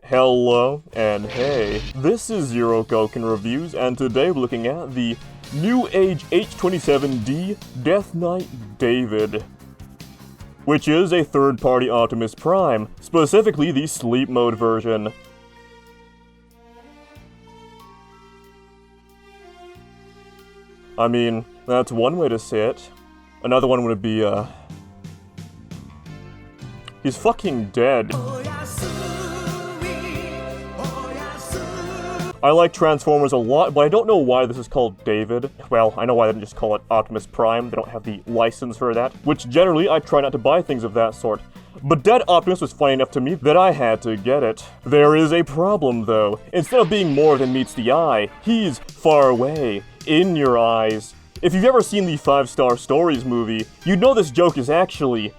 Hello, and hey. This is Zerogokin Reviews, and today we're looking at the Newage H27D Death Knight Dead, which is a third-party Optimus Prime, specifically the sleep mode version. I mean, that's one way to say it. Another one would be, he's fucking dead. I like Transformers a lot, but I don't know why this is called Dead. Well, I know why they didn't just call it Optimus Prime. They don't have the license for that, which generally I try not to buy things of that sort. But Dead Optimus was funny enough to me that I had to get it. There is a problem, though. Instead of being more than meets the eye, he's far away, in your eyes. If you've ever seen the 5-Star Stories movie, you'd know this joke is actually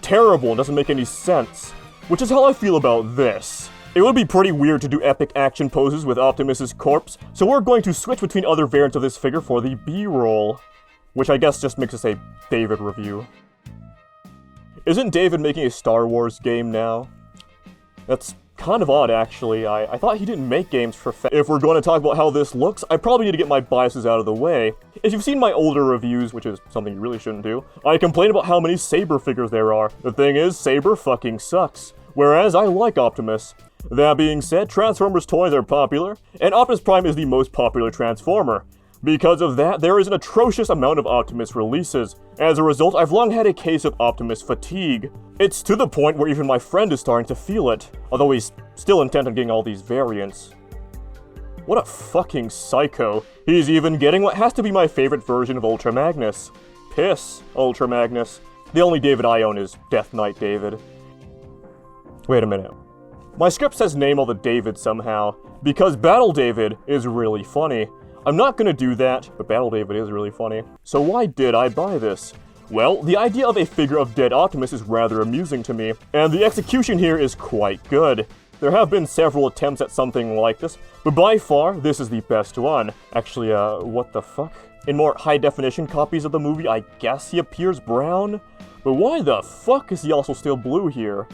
terrible and doesn't make any sense. Which is how I feel about this. It would be pretty weird to do epic action poses with Optimus's corpse, so we're going to switch between other variants of this figure for the B-roll. Which I guess just makes us a Dead review. Isn't Dead making a Star Wars game now? That's kind of odd, actually. I thought he didn't make games for If we're going to talk about how this looks, I probably need to get my biases out of the way. If you've seen my older reviews, which is something you really shouldn't do, I complain about how many Saber figures there are. The thing is, Saber fucking sucks. Whereas I like Optimus. That being said, Transformers toys are popular, and Optimus Prime is the most popular Transformer. Because of that, there is an atrocious amount of Optimus releases. As a result, I've long had a case of Optimus fatigue. It's to the point where even my friend is starting to feel it, although he's still intent on getting all these variants. What a fucking psycho. He's even getting what has to be my favorite version of Ultra Magnus. Piss, Ultra Magnus. The only Dead I own is Death Knight Dead. Wait a minute. My script says name all the Deids somehow, because Battle Dead is really funny. I'm not gonna do that, but Battle Dead is really funny. So why did I buy this? Well, the idea of a figure of dead Optimus is rather amusing to me, and the execution here is quite good. There have been several attempts at something like this, but by far, this is the best one. Actually, what the fuck? In more high-definition copies of the movie, I guess he appears brown? But why the fuck is he also still blue here?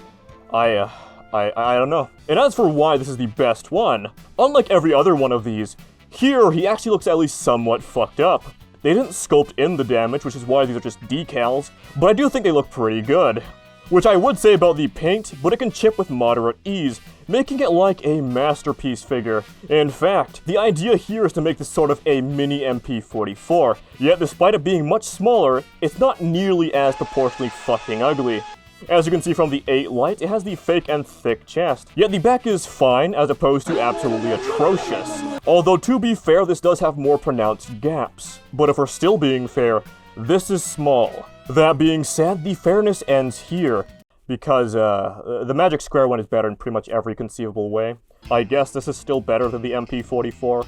I don't know. And as for why this is the best one, unlike every other one of these, here he actually looks at least somewhat fucked up. They didn't sculpt in the damage, which is why these are just decals, but I do think they look pretty good. Which I would say about the paint, but it can chip with moderate ease, making it like a masterpiece figure. In fact, the idea here is to make this sort of a mini MP44, yet despite it being much smaller, it's not nearly as proportionally fucking ugly. As you can see from the 8 light, it has the fake and thick chest, yet the back is fine as opposed to absolutely atrocious. Although to be fair, this does have more pronounced gaps. But if we're still being fair, this is small. That being said, the fairness ends here, because the Magic Square one is better in pretty much every conceivable way. I guess this is still better than the MP44.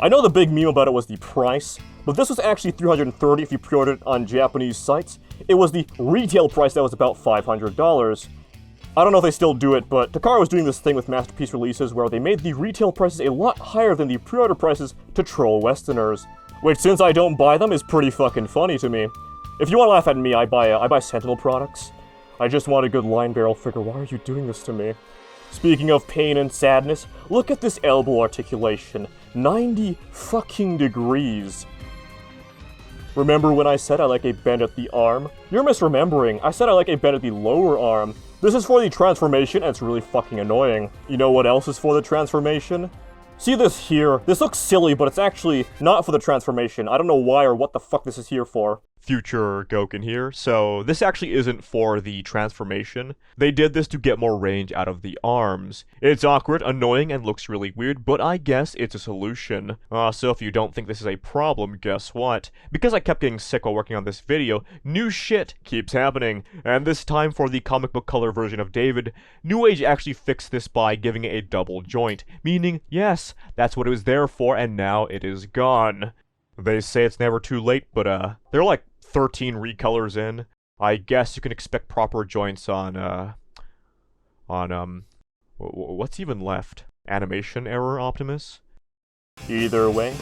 I know the big meme about it was the price, but this was actually $330 if you pre-ordered it on Japanese sites. It was the retail price that was about $500. I don't know if they still do it, but Takara was doing this thing with Masterpiece releases where they made the retail prices a lot higher than the pre-order prices to troll Westerners. Which, since I don't buy them, is pretty fucking funny to me. If you want to laugh at me, I buy Sentinel products. I just want a good line barrel figure. Why are you doing this to me? Speaking of pain and sadness, look at this elbow articulation. 90 fucking degrees. Remember when I said I like a bend at the arm? You're misremembering. I said I like a bend at the lower arm. This is for the transformation, and it's really fucking annoying. You know what else is for the transformation? See this here? This looks silly, but it's actually not for the transformation. I don't know why or what the fuck this is here for. Future Gokin here. So this actually isn't for the transformation. They did this to get more range out of the arms. It's awkward, annoying, and looks really weird, but I guess it's a solution. So if you don't think this is a problem, guess what? Because I kept getting sick while working on this video, new shit keeps happening. And this time for the comic book color version of Dead, Newage actually fixed this by giving it a double joint. Meaning, yes, that's what it was there for, and now it is gone. They say it's never too late, but they're like 13 recolors in. I guess you can expect proper joints on what's even left? Animation error, Optimus? Either way.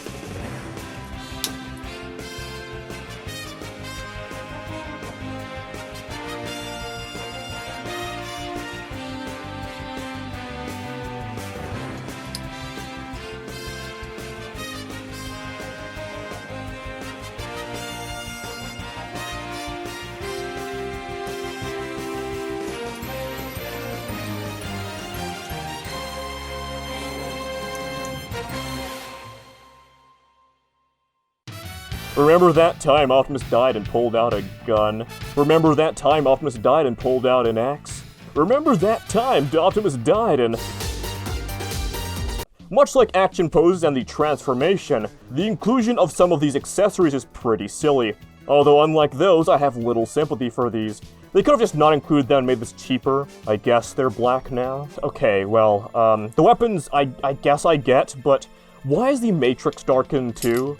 Remember that time Optimus died and pulled out a gun? Remember that time Optimus died and pulled out an axe? Remember that time Optimus died and... Much like action poses and the transformation, the inclusion of some of these accessories is pretty silly. Although unlike those, I have little sympathy for these. They could have just not included them and made this cheaper. I guess they're black now. Okay, well, the weapons I guess I get, but why is the Matrix darkened too?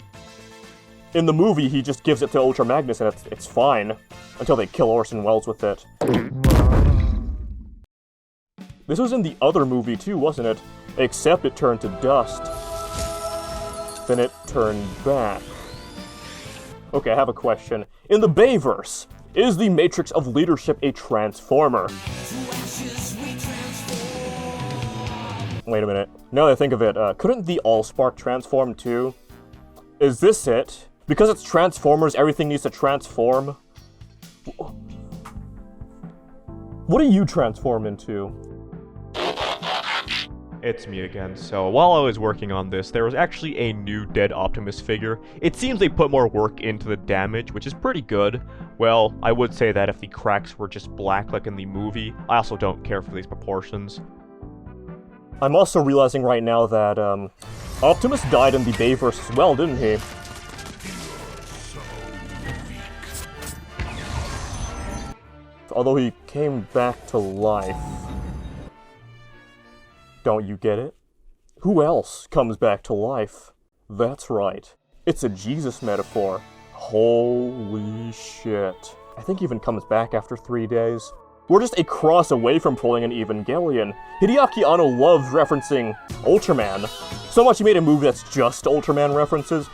In the movie, he just gives it to Ultra Magnus and it's fine. Until they kill Orson Welles with it. This was in the other movie too, wasn't it? Except it turned to dust. Then it turned back. Okay, I have a question. In the Bayverse, is the Matrix of Leadership a transformer? Wait a minute. Now that I think of it, couldn't the Allspark transform too? Is this it? Because it's Transformers, everything needs to transform? What do you transform into? It's me again. So while I was working on this, there was actually a new Dead Optimus figure. It seems they put more work into the damage, which is pretty good. Well, I would say that if the cracks were just black like in the movie, I also don't care for these proportions. I'm also realizing right now that, Optimus died in the Bayverse as well, didn't he? Although he came back to life. Don't you get it? Who else comes back to life? That's right. It's a Jesus metaphor. Holy shit. I think he even comes back after 3 days. We're just a cross away from pulling an Evangelion. Hideaki Anno loves referencing Ultraman. So much he made a movie that's just Ultraman references.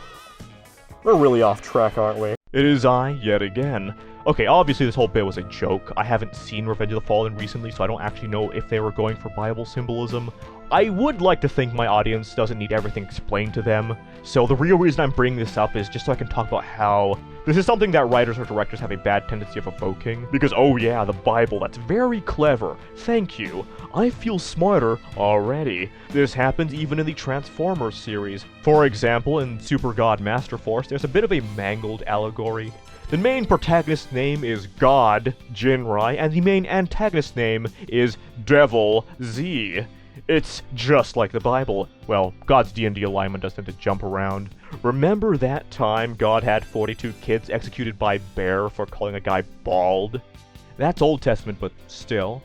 We're really off track, aren't we? It is I, yet again. Okay, obviously this whole bit was a joke. I haven't seen Revenge of the Fallen recently, so I don't actually know if they were going for Bible symbolism. I would like to think my audience doesn't need everything explained to them, so the real reason I'm bringing this up is just so I can talk about how this is something that writers or directors have a bad tendency of evoking. Because, oh yeah, the Bible, that's very clever. Thank you. I feel smarter already. This happens even in the Transformers series. For example, in Super God Master Force, there's a bit of a mangled allegory. The main protagonist's name is God, Jinrai, and the main antagonist's name is Devil, Z. It's just like the Bible. Well, God's D&D alignment doesn't tend to jump around. Remember that time God had 42 kids executed by bear for calling a guy bald? That's Old Testament, but still.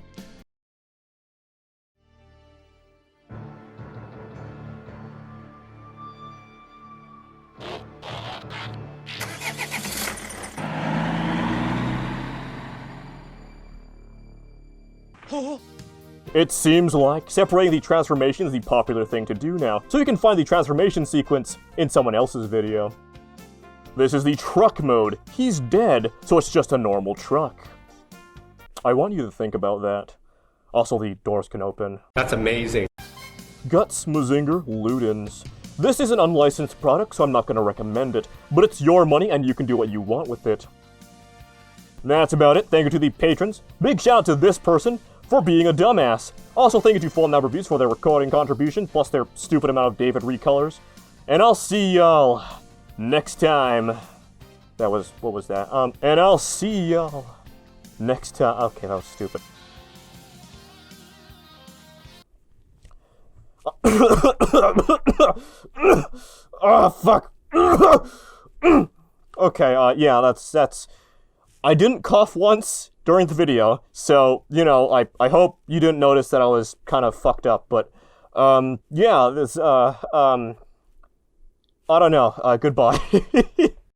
It seems like separating the transformation is the popular thing to do now, so you can find the transformation sequence in someone else's video. This is the truck mode. He's dead, so it's just a normal truck. I want you to think about that. Also, the doors can open. That's amazing. Guts, Mazinger, Ludens. This is an unlicensed product, so I'm not going to recommend it, but it's your money and you can do what you want with it. That's about it. Thank you to the patrons. Big shout out to this person for being a dumbass. Also, thank you to Photon Lab Reviews for their recording contribution, plus their stupid amount of David recolors. And I'll see y'all next time. What was that? And I'll see y'all next time. Okay, that was stupid. Oh, fuck. Okay, yeah, that's... I didn't cough once during the video, so, you know, I hope you didn't notice that I was kind of fucked up, but, yeah, this, I don't know, goodbye.